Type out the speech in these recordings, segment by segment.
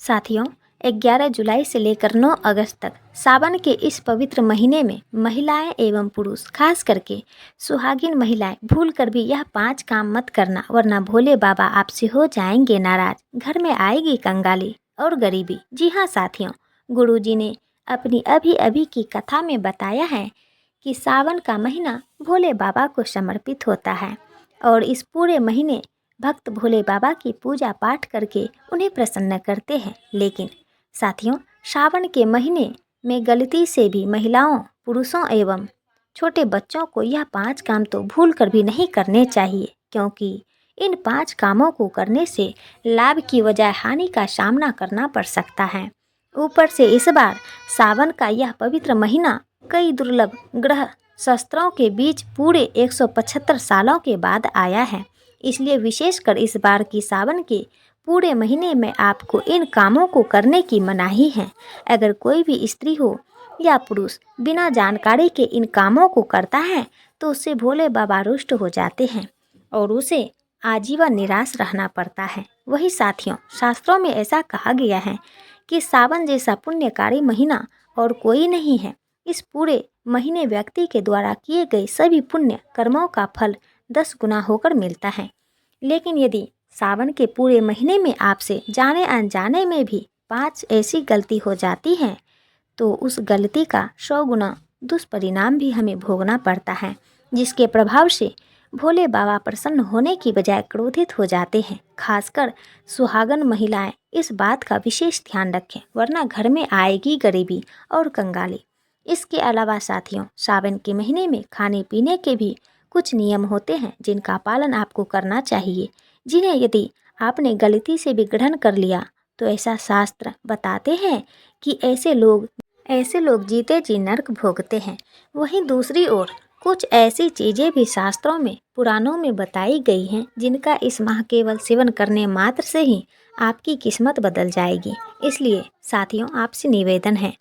साथियों, 11 जुलाई से लेकर 9 अगस्त तक सावन के इस पवित्र महीने में महिलाएं एवं पुरुष खास करके सुहागिन महिलाएं भूल कर भी यह 5 काम मत करना, वरना भोले बाबा आपसे हो जाएंगे नाराज। घर में आएगी कंगाली और गरीबी। जी हाँ साथियों, गुरुजी ने अपनी अभी अभी की कथा में बताया है कि सावन का महीना भोले बाबा को समर्पित होता है और इस पूरे महीने भक्त भोले बाबा की पूजा पाठ करके उन्हें प्रसन्न करते हैं। लेकिन साथियों, सावन के महीने में गलती से भी महिलाओं, पुरुषों एवं छोटे बच्चों को यह 5 काम तो भूल कर भी नहीं करने चाहिए, क्योंकि इन 5 कामों को करने से लाभ की बजाय हानि का सामना करना पड़ सकता है। ऊपर से इस बार सावन का यह पवित्र महीना कई दुर्लभ ग्रह शस्त्रों के बीच पूरे 175 सालों के बाद आया है। इसलिए विशेषकर इस बार की सावन के पूरे महीने में आपको इन कामों को करने की मनाही है। अगर कोई भी स्त्री हो या पुरुष बिना जानकारी के इन कामों को करता है तो उससे भोले बाबा रुष्ट हो जाते हैं और उसे आजीवन निराश रहना पड़ता है। वही साथियों, शास्त्रों में ऐसा कहा गया है कि सावन जैसा पुण्यकारी महीना और कोई नहीं है। इस पूरे महीने व्यक्ति के द्वारा किए गए सभी पुण्य कर्मों का फल 10 गुना होकर मिलता है। लेकिन यदि सावन के पूरे महीने में आपसे जाने अनजाने में भी 5 ऐसी गलती हो जाती है तो उस गलती का 100 गुना दुष्परिणाम भी हमें भोगना पड़ता है, जिसके प्रभाव से भोले बाबा प्रसन्न होने की बजाय क्रोधित हो जाते हैं। खासकर सुहागन महिलाएं इस बात का विशेष ध्यान रखें, वरना घर में आएगी गरीबी और कंगाली। इसके अलावा साथियों, सावन के महीने में खाने पीने के भी कुछ नियम होते हैं जिनका पालन आपको करना चाहिए, जिन्हें यदि आपने गलती से भी ग्रहण कर लिया तो ऐसा शास्त्र बताते हैं कि ऐसे लोग जीते जी नरक भोगते हैं। वहीं दूसरी ओर कुछ ऐसी चीज़ें भी शास्त्रों में, पुराणों में बताई गई हैं जिनका इस माह केवल सेवन करने मात्र से ही आपकी किस्मत बदल जाएगी। इसलिए साथियों, आपसे निवेदन है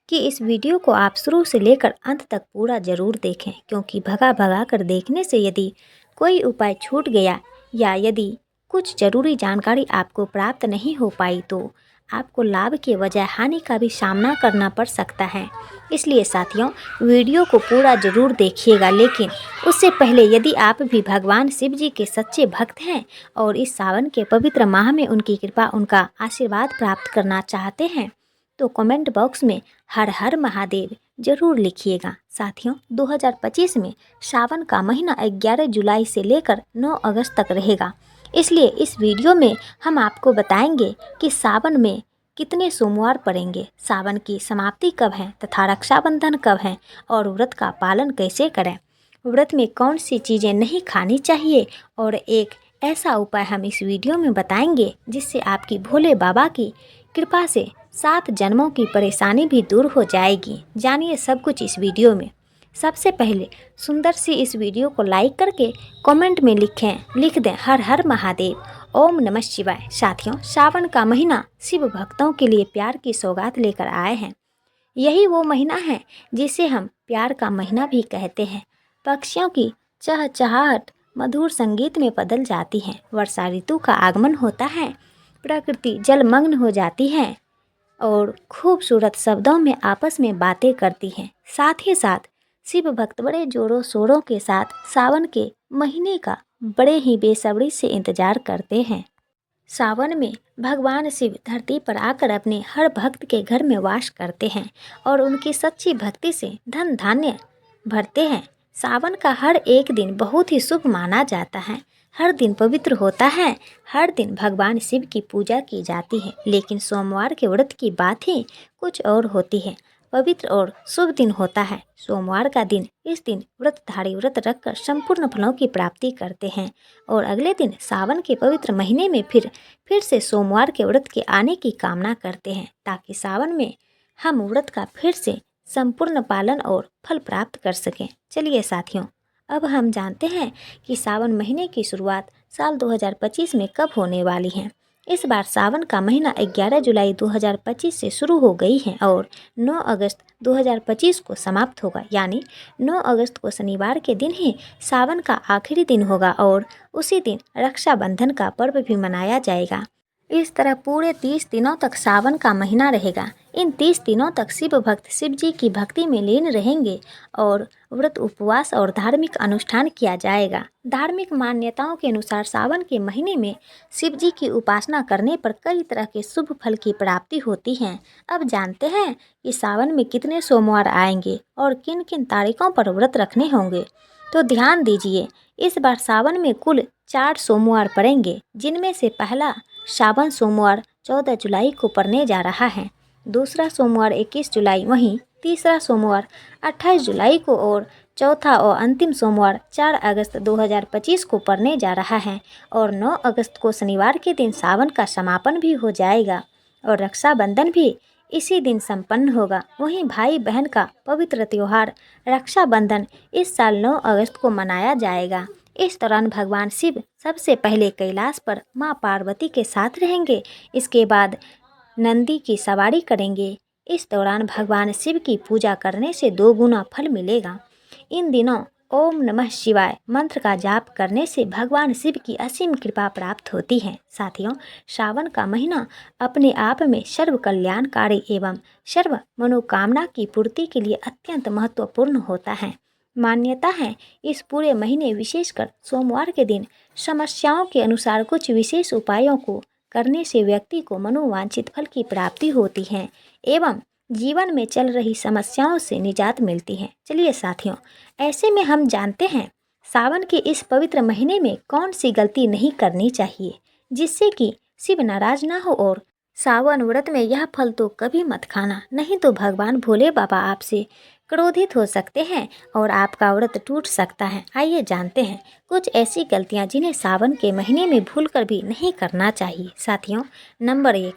कि इस वीडियो को आप शुरू से लेकर अंत तक पूरा ज़रूर देखें, क्योंकि भगा भगा कर देखने से यदि कोई उपाय छूट गया या यदि कुछ ज़रूरी जानकारी आपको प्राप्त नहीं हो पाई तो आपको लाभ के बजाय हानि का भी सामना करना पड़ सकता है। इसलिए साथियों, वीडियो को पूरा ज़रूर देखिएगा। लेकिन उससे पहले यदि आप भी भगवान शिव जी के सच्चे भक्त हैं और इस सावन के पवित्र माह में उनकी कृपा, उनका आशीर्वाद प्राप्त करना चाहते हैं तो कमेंट बॉक्स में हर हर महादेव जरूर लिखिएगा। साथियों, 2025 में सावन का महीना 11 जुलाई से लेकर 9 अगस्त तक रहेगा। इसलिए इस वीडियो में हम आपको बताएंगे कि सावन में कितने सोमवार पड़ेंगे, सावन की समाप्ति कब है तथा रक्षाबंधन कब है और व्रत का पालन कैसे करें, व्रत में कौन सी चीज़ें नहीं खानी चाहिए और एक ऐसा उपाय हम इस वीडियो में बताएंगे जिससे आपकी भोले बाबा की कृपा से 7 जन्मों की परेशानी भी दूर हो जाएगी। जानिए सब कुछ इस वीडियो में। सबसे पहले सुंदर सी इस वीडियो को लाइक करके कमेंट में लिख दें हर हर महादेव, ओम नमः शिवाय। साथियों, सावन का महीना शिव भक्तों के लिए प्यार की सौगात लेकर आए हैं। यही वो महीना है जिसे हम प्यार का महीना भी कहते हैं। पक्षियों की चहचहाहट मधुर संगीत में बदल जाती है, वर्षा ऋतु का आगमन होता है, प्रकृति जलमग्न हो जाती है और खूबसूरत शब्दों में आपस में बातें करती हैं। साथ ही साथ शिव भक्त बड़े जोरों शोरों के साथ सावन के महीने का बड़े ही बेसब्री से इंतजार करते हैं। सावन में भगवान शिव धरती पर आकर अपने हर भक्त के घर में वास करते हैं और उनकी सच्ची भक्ति से धन धान्य भरते हैं। सावन का हर एक दिन बहुत ही शुभ माना जाता है। हर दिन पवित्र होता है, हर दिन भगवान शिव की पूजा की जाती है। लेकिन सोमवार के व्रत की बात ही कुछ और होती है, पवित्र और शुभ दिन होता है सोमवार का दिन। इस दिन व्रतधारी व्रत रखकर संपूर्ण फलों की प्राप्ति करते हैं और अगले दिन सावन के पवित्र महीने में फिर से सोमवार के व्रत के आने की कामना करते हैं, ताकि सावन में हम व्रत का फिर से संपूर्ण पालन और फल प्राप्त कर सकें। चलिए साथियों, अब हम जानते हैं कि सावन महीने की शुरुआत साल 2025 में कब होने वाली है। इस बार सावन का महीना 11 जुलाई 2025 से शुरू हो गई है और 9 अगस्त 2025 को समाप्त होगा। यानी 9 अगस्त को शनिवार के दिन ही सावन का आखिरी दिन होगा और उसी दिन रक्षाबंधन का पर्व भी मनाया जाएगा। इस तरह पूरे 30 दिनों तक सावन का महीना रहेगा। इन 30 दिनों तक शिव भक्त शिव जी की भक्ति में लीन रहेंगे और व्रत उपवास और धार्मिक अनुष्ठान किया जाएगा। धार्मिक मान्यताओं के अनुसार सावन के महीने में शिव जी की उपासना करने पर कई तरह के शुभ फल की प्राप्ति होती है। अब जानते हैं कि सावन में कितने सोमवार आएंगे और किन किन तारीखों पर व्रत रखने होंगे। तो ध्यान दीजिए, इस बार सावन में कुल 4 सोमवार पड़ेंगे, जिनमें से पहला सावन सोमवार 14 जुलाई को पड़ने जा रहा है, दूसरा सोमवार 21 जुलाई, वहीं तीसरा सोमवार 28 जुलाई को और चौथा और अंतिम सोमवार 4 अगस्त 2025 को पड़ने जा रहा है और 9 अगस्त को शनिवार के दिन सावन का समापन भी हो जाएगा और रक्षाबंधन भी इसी दिन संपन्न होगा। वहीं भाई बहन का पवित्र त्योहार रक्षाबंधन इस साल 9 अगस्त को मनाया जाएगा। इस दौरान भगवान शिव सबसे पहले कैलाश पर मां पार्वती के साथ रहेंगे, इसके बाद नंदी की सवारी करेंगे। इस दौरान भगवान शिव की पूजा करने से 2 गुना फल मिलेगा। इन दिनों ओम नमः शिवाय मंत्र का जाप करने से भगवान शिव की असीम कृपा प्राप्त होती है। साथियों, सावन का महीना अपने आप में सर्व कल्याणकारी एवं सर्व मनोकामना की पूर्ति के लिए अत्यंत महत्वपूर्ण होता है। मान्यता है इस पूरे महीने विशेषकर सोमवार के दिन समस्याओं के अनुसार कुछ विशेष उपायों को करने से व्यक्ति को मनोवांछित फल की प्राप्ति होती है एवं जीवन में चल रही समस्याओं से निजात मिलती है। चलिए साथियों, ऐसे में हम जानते हैं सावन के इस पवित्र महीने में कौन सी गलती नहीं करनी चाहिए जिससे कि शिव नाराज ना हो। और सावन व्रत में यह फल तो कभी मत खाना, नहीं तो भगवान भोले बाबा आपसे क्रोधित हो सकते हैं और आपका व्रत टूट सकता है। आइए जानते हैं कुछ ऐसी गलतियां जिन्हें सावन के महीने में भूलकर भी नहीं करना चाहिए। साथियों, नंबर 1,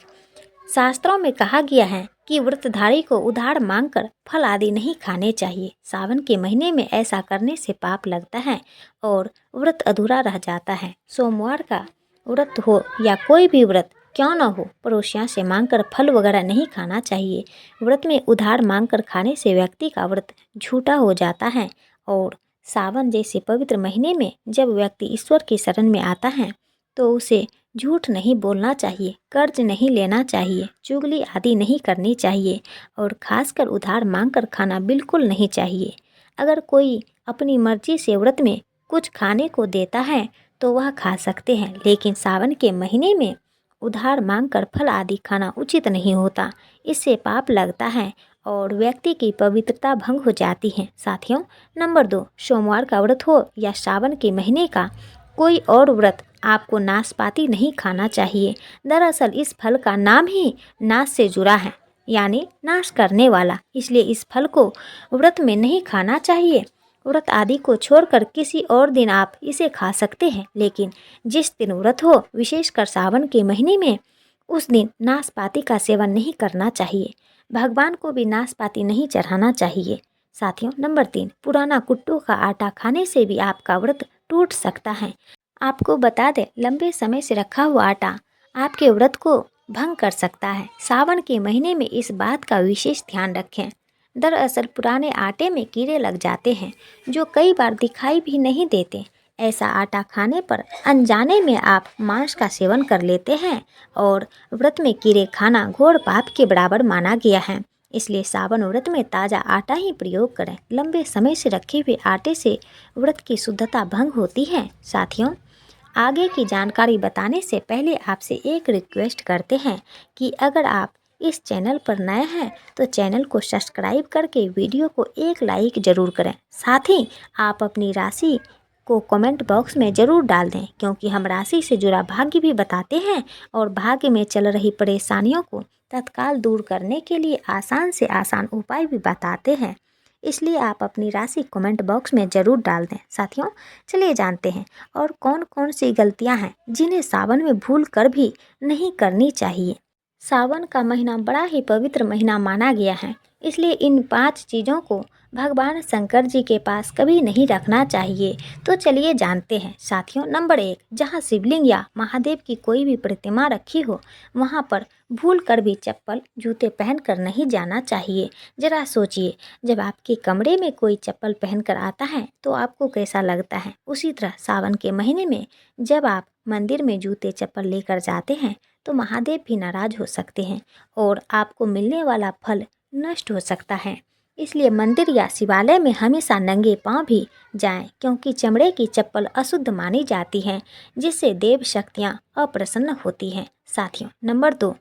शास्त्रों में कहा गया है कि व्रतधारी को उधार मांगकर फल आदि नहीं खाने चाहिए। सावन के महीने में ऐसा करने से पाप लगता है और व्रत अधूरा रह जाता है। सोमवार का व्रत हो या कोई भी व्रत क्यों न हो, पड़ोसियों से मांगकर फल वगैरह नहीं खाना चाहिए। व्रत में उधार मांगकर खाने से व्यक्ति का व्रत झूठा हो जाता है और सावन जैसे पवित्र महीने में जब व्यक्ति ईश्वर की शरण में आता है तो उसे झूठ नहीं बोलना चाहिए, कर्ज नहीं लेना चाहिए, चुगली आदि नहीं करनी चाहिए और खासकर उधार मांगकर खाना बिल्कुल नहीं चाहिए। अगर कोई अपनी मर्जी से व्रत में कुछ खाने को देता है तो वह खा सकते हैं, लेकिन सावन के महीने में उधार मांगकर फल आदि खाना उचित नहीं होता। इससे पाप लगता है और व्यक्ति की पवित्रता भंग हो जाती है। साथियों, नंबर 2, सोमवार का व्रत हो या सावन के महीने का कोई और व्रत, आपको नाशपाती नहीं खाना चाहिए। दरअसल इस फल का नाम ही नाश से जुड़ा है, यानी नाश करने वाला, इसलिए इस फल को व्रत में नहीं खाना चाहिए। व्रत आदि को छोड़कर किसी और दिन आप इसे खा सकते हैं, लेकिन जिस दिन व्रत हो, विशेषकर सावन के महीने में, उस दिन नाशपाती का सेवन नहीं करना चाहिए। भगवान को भी नाशपाती नहीं चढ़ाना चाहिए। साथियों, नंबर 3, पुराना कुट्टू का आटा खाने से भी आपका व्रत टूट सकता है। आपको बता दें, लंबे समय से रखा हुआ आटा आपके व्रत को भंग कर सकता है। सावन के महीने में इस बात का विशेष ध्यान रखें। दरअसल पुराने आटे में कीड़े लग जाते हैं जो कई बार दिखाई भी नहीं देते। ऐसा आटा खाने पर अनजाने में आप मांस का सेवन कर लेते हैं और व्रत में कीड़े खाना घोर पाप के बराबर माना गया है। इसलिए सावन व्रत में ताज़ा आटा ही प्रयोग करें। लंबे समय से रखे हुए आटे से व्रत की शुद्धता भंग होती है। साथियों, आगे की जानकारी बताने से पहले आपसे एक रिक्वेस्ट करते हैं कि अगर आप इस चैनल पर नए हैं तो चैनल को सब्सक्राइब करके वीडियो को एक लाइक ज़रूर करें। साथ ही आप अपनी राशि को कमेंट बॉक्स में ज़रूर डाल दें, क्योंकि हम राशि से जुड़ा भाग्य भी बताते हैं और भाग्य में चल रही परेशानियों को तत्काल दूर करने के लिए आसान से आसान उपाय भी बताते हैं। इसलिए आप अपनी राशि कमेंट बॉक्स में ज़रूर डाल दें। साथियों, चलिए जानते हैं और कौन कौन सी गलतियां हैं जिन्हें सावन में भूल कर भी नहीं करनी चाहिए। सावन का महीना बड़ा ही पवित्र महीना माना गया है, इसलिए इन 5 चीज़ों को भगवान शंकर जी के पास कभी नहीं रखना चाहिए। तो चलिए जानते हैं। साथियों, नंबर 1, जहाँ शिवलिंग या महादेव की कोई भी प्रतिमा रखी हो वहाँ पर भूल कर भी चप्पल जूते पहनकर नहीं जाना चाहिए। ज़रा सोचिए, जब आपके कमरे में कोई चप्पल पहनकर आता है तो आपको कैसा लगता है। उसी तरह सावन के महीने में जब आप मंदिर में जूते चप्पल लेकर जाते हैं तो महादेव भी नाराज हो सकते हैं और आपको मिलने वाला फल नष्ट हो सकता है। इसलिए मंदिर या शिवालय में हमेशा नंगे पांव भी जाएं, क्योंकि चमड़े की चप्पल अशुद्ध मानी जाती है, जिससे देव शक्तियाँ अप्रसन्न होती हैं। साथियों, नंबर 2,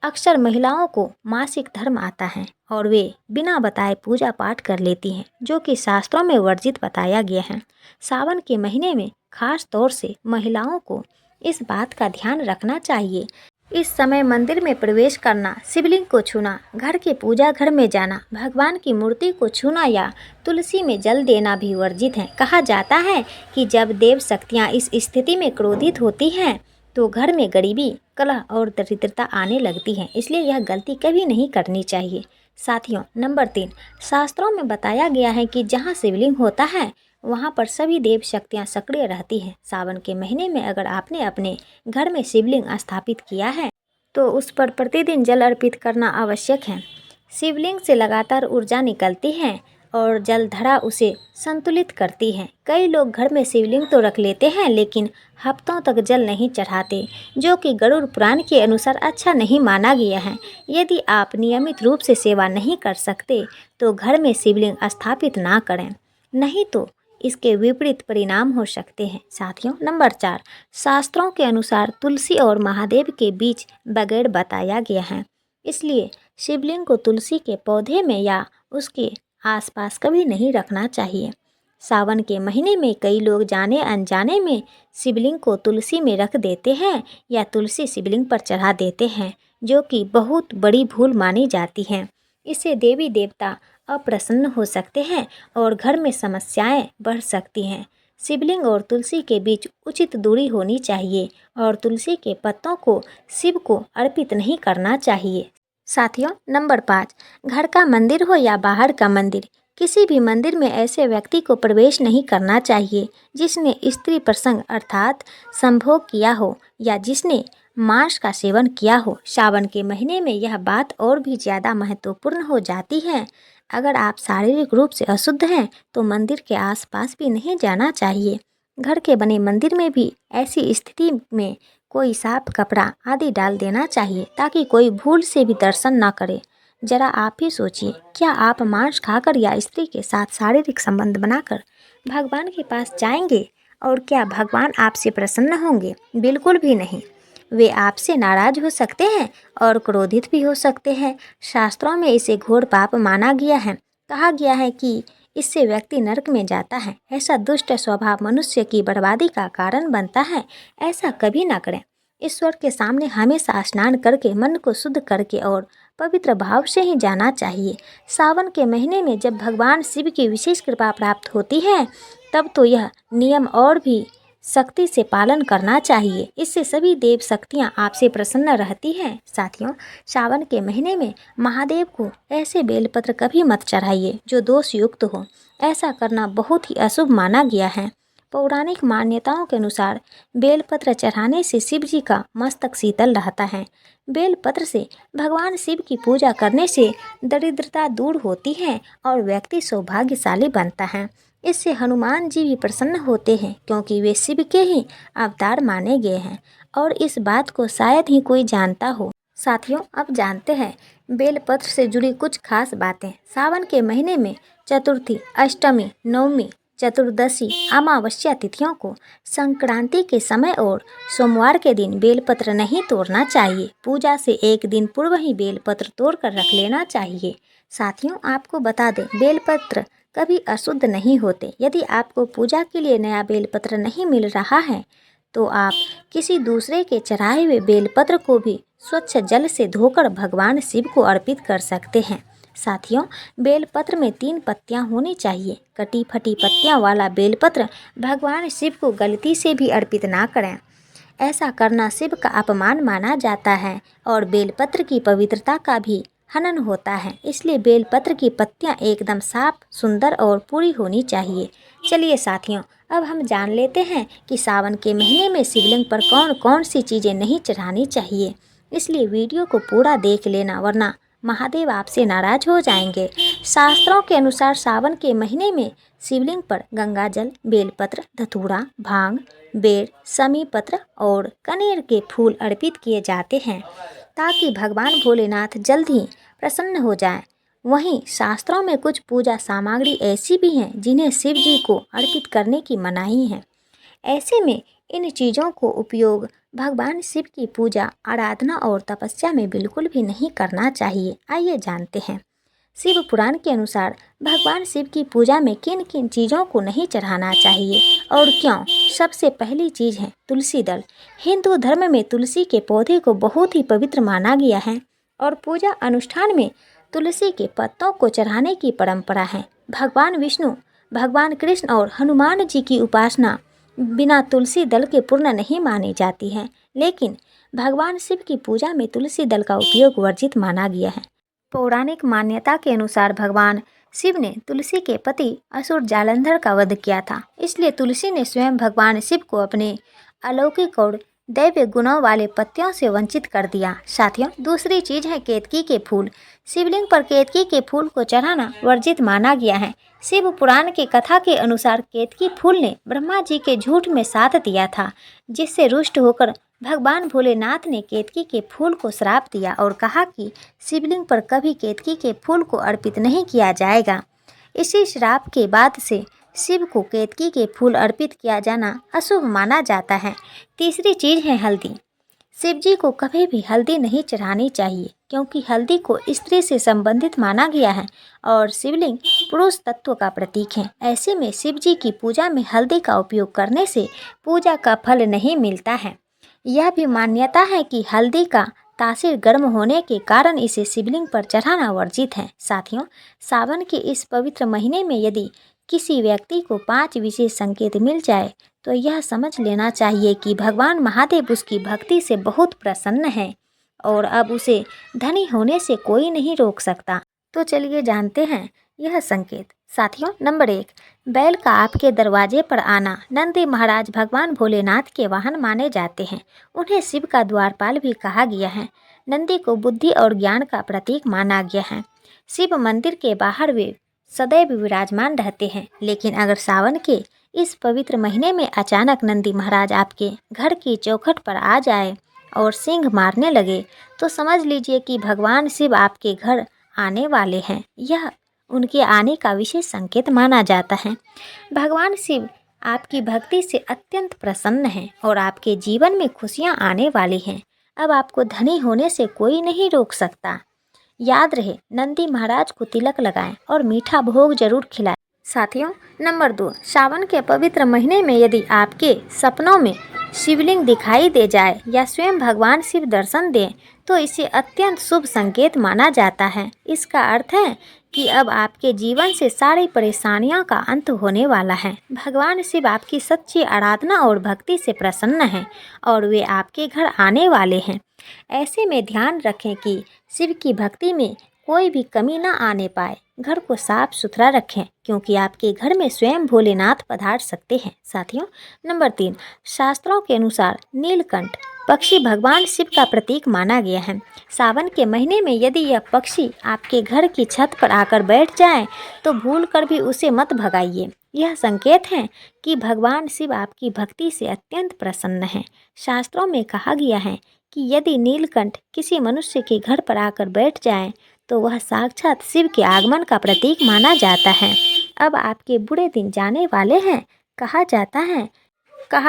अक्सर महिलाओं को मासिक धर्म आता है और वे बिना बताए पूजा पाठ कर लेती हैं, जो कि शास्त्रों में वर्जित बताया गया है। सावन के महीने में खास तौर से महिलाओं को इस बात का ध्यान रखना चाहिए। इस समय मंदिर में प्रवेश करना, शिवलिंग को छूना, घर के पूजा घर में जाना, भगवान की मूर्ति को छूना या तुलसी में जल देना भी वर्जित है। कहा जाता है कि जब देव शक्तियाँ इस स्थिति में क्रोधित होती हैं तो घर में गरीबी, कलह और दरिद्रता आने लगती है, इसलिए यह गलती कभी नहीं करनी चाहिए। साथियों, नंबर 3, शास्त्रों में बताया गया है कि जहाँ शिवलिंग होता है वहाँ पर सभी देव शक्तियाँ सक्रिय रहती हैं। सावन के महीने में अगर आपने अपने घर में शिवलिंग स्थापित किया है तो उस पर प्रतिदिन जल अर्पित करना आवश्यक है। शिवलिंग से लगातार ऊर्जा निकलती है और जलधारा उसे संतुलित करती है। कई लोग घर में शिवलिंग तो रख लेते हैं लेकिन हफ्तों तक जल नहीं चढ़ाते, जो कि गरुड़ पुराण के अनुसार अच्छा नहीं माना गया है। यदि आप नियमित रूप से सेवा नहीं कर सकते तो घर में शिवलिंग स्थापित ना करें, नहीं तो इसके विपरीत परिणाम हो सकते हैं। साथियों, नंबर 4, शास्त्रों के अनुसार तुलसी और महादेव के बीच बगैर बताया गया है, इसलिए शिवलिंग को तुलसी के पौधे में या उसके आसपास कभी नहीं रखना चाहिए। सावन के महीने में कई लोग जाने अनजाने में शिवलिंग को तुलसी में रख देते हैं या तुलसी शिवलिंग पर चढ़ा देते हैं, जो कि बहुत बड़ी भूल मानी जाती है। इससे देवी देवता अप्रसन्न हो सकते हैं और घर में समस्याएं बढ़ सकती हैं। शिवलिंग और तुलसी के बीच उचित दूरी होनी चाहिए और तुलसी के पत्तों को शिव को अर्पित नहीं करना चाहिए। साथियों, नंबर 5, घर का मंदिर हो या बाहर का मंदिर, किसी भी मंदिर में ऐसे व्यक्ति को प्रवेश नहीं करना चाहिए जिसने स्त्री प्रसंग अर्थात संभोग किया हो या जिसने मांस का सेवन किया हो। सावन के महीने में यह बात और भी ज़्यादा महत्वपूर्ण हो जाती है। अगर आप शारीरिक रूप से अशुद्ध हैं तो मंदिर के आसपास भी नहीं जाना चाहिए। घर के बने मंदिर में भी ऐसी स्थिति में कोई साफ कपड़ा आदि डाल देना चाहिए ताकि कोई भूल से भी दर्शन ना करे। जरा आप ही सोचिए, क्या आप मांस खाकर या स्त्री के साथ शारीरिक संबंध बनाकर भगवान के पास जाएंगे और क्या भगवान आपसे प्रसन्न होंगे? बिल्कुल भी नहीं। वे आपसे नाराज हो सकते हैं और क्रोधित भी हो सकते हैं। शास्त्रों में इसे घोर पाप माना गया है। कहा गया है कि इससे व्यक्ति नरक में जाता है। ऐसा दुष्ट स्वभाव मनुष्य की बर्बादी का कारण बनता है। ऐसा कभी ना करें। ईश्वर के सामने हमेशा स्नान करके, मन को शुद्ध करके और पवित्र भाव से ही जाना चाहिए। सावन के महीने में जब भगवान शिव की विशेष कृपा प्राप्त होती है तब तो यह नियम और भी सख्ती से पालन करना चाहिए। इससे सभी देव शक्तियाँ आपसे प्रसन्न रहती हैं। साथियों, सावन के महीने में महादेव को ऐसे बेलपत्र कभी मत चढ़ाइए जो दोष युक्त हो। ऐसा करना बहुत ही अशुभ माना गया है। पौराणिक मान्यताओं के अनुसार बेलपत्र चढ़ाने से शिव जी का मस्तक शीतल रहता है। बेलपत्र से भगवान शिव की पूजा करने से दरिद्रता दूर होती है और व्यक्ति सौभाग्यशाली बनता है। इससे हनुमान जी भी प्रसन्न होते हैं क्योंकि वे शिव के ही अवतार माने गए हैं और इस बात को शायद ही कोई जानता हो। साथियों, अब जानते हैं बेलपत्र से जुड़ी कुछ खास बातें। सावन के महीने में चतुर्थी, अष्टमी, नवमी, चतुर्दशी, अमावस्या तिथियों को, संक्रांति के समय और सोमवार के दिन बेलपत्र नहीं तोड़ना चाहिए। पूजा से एक दिन पूर्व ही बेलपत्र तोड़ कर रख लेना चाहिए। साथियों, आपको बता दें, बेलपत्र कभी अशुद्ध नहीं होते। यदि आपको पूजा के लिए नया बेलपत्र नहीं मिल रहा है तो आप किसी दूसरे के चढ़ाए हुए बेलपत्र को भी स्वच्छ जल से धोकर भगवान शिव को अर्पित कर सकते हैं। साथियों, बेलपत्र में 3 पत्तियां होनी चाहिए। कटी फटी पत्तियां वाला बेलपत्र भगवान शिव को गलती से भी अर्पित ना करें। ऐसा करना शिव का अपमान माना जाता है और बेलपत्र की पवित्रता का भी हनन होता है। इसलिए बेलपत्र की पत्तियां एकदम साफ, सुंदर और पूरी होनी चाहिए। चलिए साथियों, अब हम जान लेते हैं कि सावन के महीने में शिवलिंग पर कौन कौन सी चीज़ें नहीं चढ़ानी चाहिए। इसलिए वीडियो को पूरा देख लेना, वरना महादेव आपसे नाराज हो जाएंगे। शास्त्रों के अनुसार सावन के महीने में शिवलिंग पर गंगा जल, बेलपत्र, धतूरा, भांग, बेर, समी पत्र और कनेर के फूल अर्पित किए जाते हैं ताकि भगवान भोलेनाथ जल्द ही प्रसन्न हो जाएं। वहीं शास्त्रों में कुछ पूजा सामग्री ऐसी भी हैं जिन्हें शिव जी को अर्पित करने की मनाही है। ऐसे में इन चीज़ों को उपयोग भगवान शिव की पूजा, आराधना और तपस्या में बिल्कुल भी नहीं करना चाहिए। आइए जानते हैं। शिव पुराण के अनुसार भगवान शिव की पूजा में किन किन चीज़ों को नहीं चढ़ाना चाहिए और क्यों। सबसे पहली चीज़ है तुलसी दल। हिंदू धर्म में तुलसी के पौधे को बहुत ही पवित्र माना गया है और पूजा अनुष्ठान में तुलसी के पत्तों को चढ़ाने की परंपरा है। भगवान विष्णु, भगवान कृष्ण और हनुमान जी की उपासना बिना तुलसी दल के पूर्ण नहीं मानी जाती है, लेकिन भगवान शिव की पूजा में तुलसी दल का उपयोग वर्जित माना गया है। पौराणिक मान्यता के अनुसार भगवान शिव ने तुलसी के पति असुर जालंधर का वध किया था, इसलिए तुलसी ने स्वयं भगवान शिव को अपने अलौकिक और दैव्य गुणों वाले पत्तियों से वंचित कर दिया। साथियों, दूसरी चीज है केतकी के फूल। शिवलिंग पर केतकी के फूल को चढ़ाना वर्जित माना गया है। शिव पुराण के कथा के अनुसार केतकी फूल ने ब्रह्मा जी के झूठ में साथ दिया था, जिससे रुष्ट होकर भगवान भोलेनाथ ने केतकी के फूल को श्राप दिया और कहा कि शिवलिंग पर कभी केतकी के फूल को अर्पित नहीं किया जाएगा। इसी श्राप के बाद से शिव को केतकी के फूल अर्पित किया जाना अशुभ माना जाता है। तीसरी चीज है हल्दी। शिव जी को कभी भी हल्दी नहीं चढ़ानी चाहिए, क्योंकि हल्दी को स्त्री से संबंधित माना गया है और शिवलिंग पुरुष तत्व का प्रतीक है। ऐसे में शिव जी की पूजा में हल्दी का उपयोग करने से पूजा का फल नहीं मिलता है। यह भी मान्यता है कि हल्दी का तासीर गर्म होने के कारण इसे शिवलिंग पर चढ़ाना वर्जित है। साथियों, सावन के इस पवित्र महीने में यदि किसी व्यक्ति को 5 विशेष संकेत मिल जाए तो यह समझ लेना चाहिए कि भगवान महादेव उसकी भक्ति से बहुत प्रसन्न हैं और अब उसे धनी होने से कोई नहीं रोक सकता। तो चलिए जानते हैं यह संकेत। साथियों, नंबर 1, बैल का आपके दरवाजे पर आना। नंदी महाराज भगवान भोलेनाथ के वाहन माने जाते हैं। उन्हें शिव का द्वारपाल भी कहा गया है। नंदी को बुद्धि और ज्ञान का प्रतीक माना गया है। शिव मंदिर के बाहर वे सदैव विराजमान रहते हैं, लेकिन अगर सावन के इस पवित्र महीने में अचानक नंदी महाराज आपके घर की चौखट पर आ जाए और सींग मारने लगे तो समझ लीजिए कि भगवान शिव आपके घर आने वाले हैं। यह उनके आने का विशेष संकेत माना जाता है। भगवान शिव आपकी भक्ति से अत्यंत प्रसन्न हैं और आपके जीवन में खुशियां आने वाली हैं। अब आपको धनी होने से कोई नहीं रोक सकता। याद रहे, नंदी महाराज को तिलक लगाएं और मीठा भोग जरूर खिलाएं। साथियों, नंबर 2, सावन के पवित्र महीने में यदि आपके सपनों में शिवलिंग दिखाई दे जाए या स्वयं भगवान शिव दर्शन दें तो इसे अत्यंत शुभ संकेत माना जाता है। इसका अर्थ है कि अब आपके जीवन से सारी परेशानियों का अंत होने वाला है। भगवान शिव आपकी सच्ची आराधना और भक्ति से प्रसन्न हैं और वे आपके घर आने वाले हैं। ऐसे में ध्यान रखें कि शिव की भक्ति में कोई भी कमी न आने पाए। घर को साफ सुथरा रखें, क्योंकि आपके घर में स्वयं भोलेनाथ पधार सकते हैं। साथियों, नंबर 3, शास्त्रों के अनुसार नीलकंठ पक्षी भगवान शिव का प्रतीक माना गया है। सावन के महीने में यदि यह पक्षी आपके घर की छत पर आकर बैठ जाए तो भूलकर भी उसे मत भगाइए। यह संकेत है कि भगवान शिव आपकी भक्ति से अत्यंत प्रसन्न हैं। शास्त्रों में कहा गया है कि यदि नीलकंठ किसी मनुष्य के घर पर आकर बैठ जाए तो वह साक्षात शिव के आगमन का प्रतीक माना जाता है। अब आपके बुरे दिन जाने वाले हैं। कहा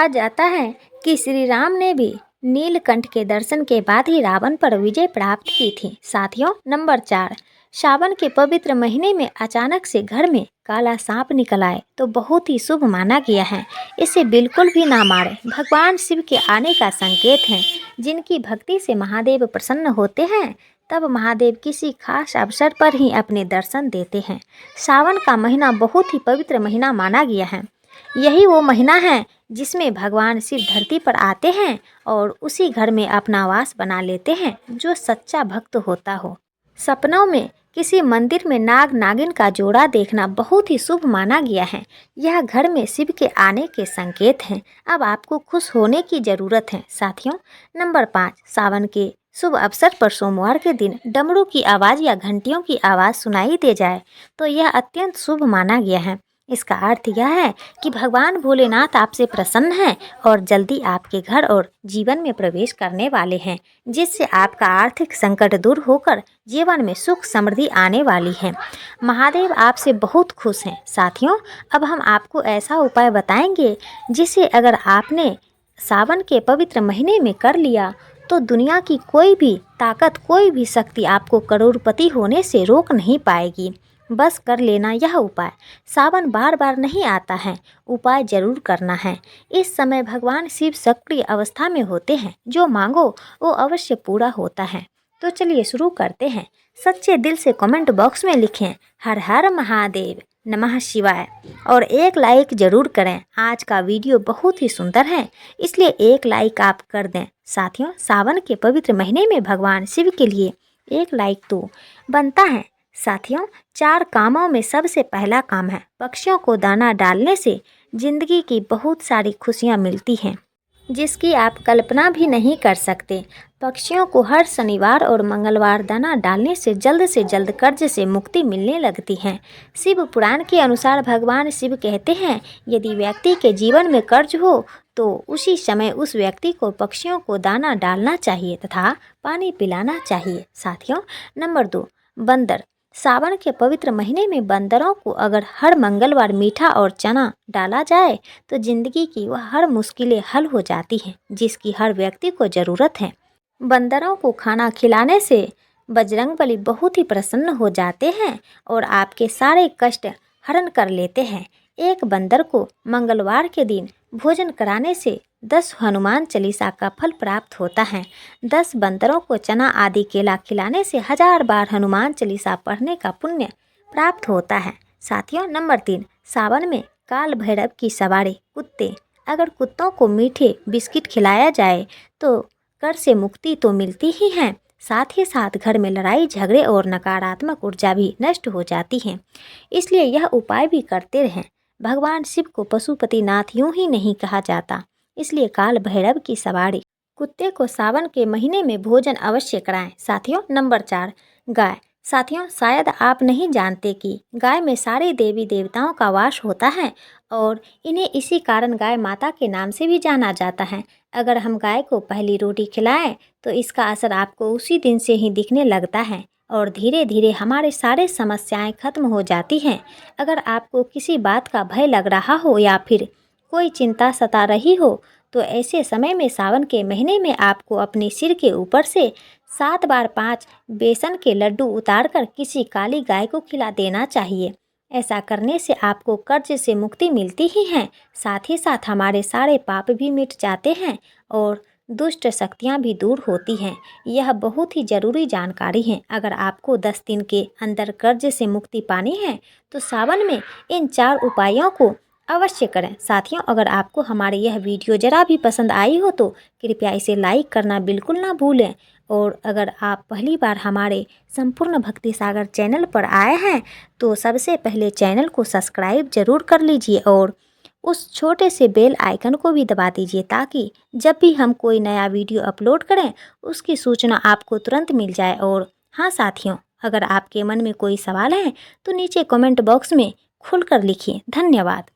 जाता है कि श्री राम ने भी नीलकंठ के दर्शन के बाद ही रावण पर विजय प्राप्त की थी। साथियों, नंबर 4, सावन के पवित्र महीने में अचानक से घर में काला सांप निकल आए तो बहुत ही शुभ माना गया है। इसे बिल्कुल भी ना मारें। भगवान शिव के आने का संकेत है। जिनकी भक्ति से महादेव प्रसन्न होते हैं तब महादेव किसी खास अवसर पर ही अपने दर्शन देते हैं। सावन का महीना बहुत ही पवित्र महीना माना गया है। यही वो महीना है जिसमें भगवान शिव धरती पर आते हैं और उसी घर में अपना वास बना लेते हैं जो सच्चा भक्त होता हो। सपनों में किसी मंदिर में नाग नागिन का जोड़ा देखना बहुत ही शुभ माना गया है। यह घर में शिव के आने के संकेत हैं। अब आपको खुश होने की ज़रूरत है। साथियों, नंबर 5, सावन के शुभ अवसर पर सोमवार के दिन डमरू की आवाज़ या घंटियों की आवाज़ सुनाई दे जाए तो यह अत्यंत शुभ माना गया है। इसका अर्थ यह है कि भगवान भोलेनाथ आपसे प्रसन्न हैं और जल्दी आपके घर और जीवन में प्रवेश करने वाले हैं, जिससे आपका आर्थिक संकट दूर होकर जीवन में सुख समृद्धि आने वाली है। महादेव आपसे बहुत खुश हैं। साथियों, अब हम आपको ऐसा उपाय बताएंगे जिसे अगर आपने सावन के पवित्र महीने में कर लिया तो दुनिया की कोई भी ताकत, कोई भी शक्ति आपको करोड़पति होने से रोक नहीं पाएगी। बस कर लेना यह उपाय। सावन बार बार नहीं आता है, उपाय जरूर करना है। इस समय भगवान शिव सक्रिय अवस्था में होते हैं, जो मांगो वो अवश्य पूरा होता है। तो चलिए शुरू करते हैं। सच्चे दिल से कमेंट बॉक्स में लिखें हर हर महादेव, नमः शिवाय और एक लाइक जरूर करें। आज का वीडियो बहुत ही सुंदर है, इसलिए एक लाइक आप कर दें। साथियों, सावन के पवित्र महीने में भगवान शिव के लिए एक लाइक तो बनता है। साथियों, 4 कामों में सबसे पहला काम है पक्षियों को दाना डालने से जिंदगी की बहुत सारी खुशियां मिलती हैं, जिसकी आप कल्पना भी नहीं कर सकते। पक्षियों को हर शनिवार और मंगलवार दाना डालने से जल्द कर्ज से मुक्ति मिलने लगती है। शिव पुराण के अनुसार भगवान शिव कहते हैं, यदि व्यक्ति के जीवन में कर्ज हो तो उसी समय उस व्यक्ति को पक्षियों को दाना डालना चाहिए तथा पानी पिलाना चाहिए। साथियों, नंबर 2, बंदर। सावन के पवित्र महीने में बंदरों को अगर हर मंगलवार मीठा और चना डाला जाए तो जिंदगी की वह हर मुश्किलें हल हो जाती हैं, जिसकी हर व्यक्ति को ज़रूरत है। बंदरों को खाना खिलाने से बजरंगबली बहुत ही प्रसन्न हो जाते हैं और आपके सारे कष्ट हरण कर लेते हैं। एक बंदर को मंगलवार के दिन भोजन कराने से 10 हनुमान चालीसा का फल प्राप्त होता है। 10 बंदरों को चना आदि केला खिलाने से 1000 बार हनुमान चालीसा पढ़ने का पुण्य प्राप्त होता है। साथियों, नंबर 3, सावन में काल भैरव की सवारी। कुत्ते। अगर कुत्तों को मीठे बिस्किट खिलाया जाए तो कर से मुक्ति तो मिलती ही है, साथ ही साथ घर में लड़ाई झगड़े और नकारात्मक ऊर्जा भी नष्ट हो जाती है। इसलिए यह उपाय भी करते रहें। भगवान शिव को पशुपतिनाथ यूं ही नहीं कहा जाता, इसलिए काल भैरव की सवारी। कुत्ते को सावन के महीने में भोजन अवश्य कराएं। साथियों, नंबर 4, गाय। साथियों, शायद आप नहीं जानते कि गाय में सारे देवी देवताओं का वास होता है और इन्हें इसी कारण गाय माता के नाम से भी जाना जाता है। अगर हम गाय को पहली रोटी खिलाएं तो इसका असर आपको उसी दिन से ही दिखने लगता है और धीरे धीरे हमारे सारे समस्याएं खत्म हो जाती हैं। अगर आपको किसी बात का भय लग रहा हो या फिर कोई चिंता सता रही हो तो ऐसे समय में सावन के महीने में आपको अपने सिर के ऊपर से 7 बार 5 बेसन के लड्डू उतारकर किसी काली गाय को खिला देना चाहिए। ऐसा करने से आपको कर्ज से मुक्ति मिलती ही है, साथ ही साथ हमारे सारे पाप भी मिट जाते हैं और दुष्ट शक्तियाँ भी दूर होती हैं। यह बहुत ही ज़रूरी जानकारी है। अगर आपको 10 दिन के अंदर कर्ज से मुक्ति पानी है तो सावन में इन 4 उपायों को अवश्य करें। साथियों, अगर आपको हमारी यह वीडियो ज़रा भी पसंद आई हो तो कृपया इसे लाइक करना बिल्कुल ना भूलें और अगर आप पहली बार हमारे संपूर्ण भक्ति सागर चैनल पर आए हैं तो सबसे पहले चैनल को सब्सक्राइब जरूर कर लीजिए और उस छोटे से बेल आइकन को भी दबा दीजिए ताकि जब भी हम कोई नया वीडियो अपलोड करें उसकी सूचना आपको तुरंत मिल जाए। और हाँ साथियों, अगर आपके मन में कोई सवाल है तो नीचे कमेंट बॉक्स में खुलकर लिखिए। धन्यवाद।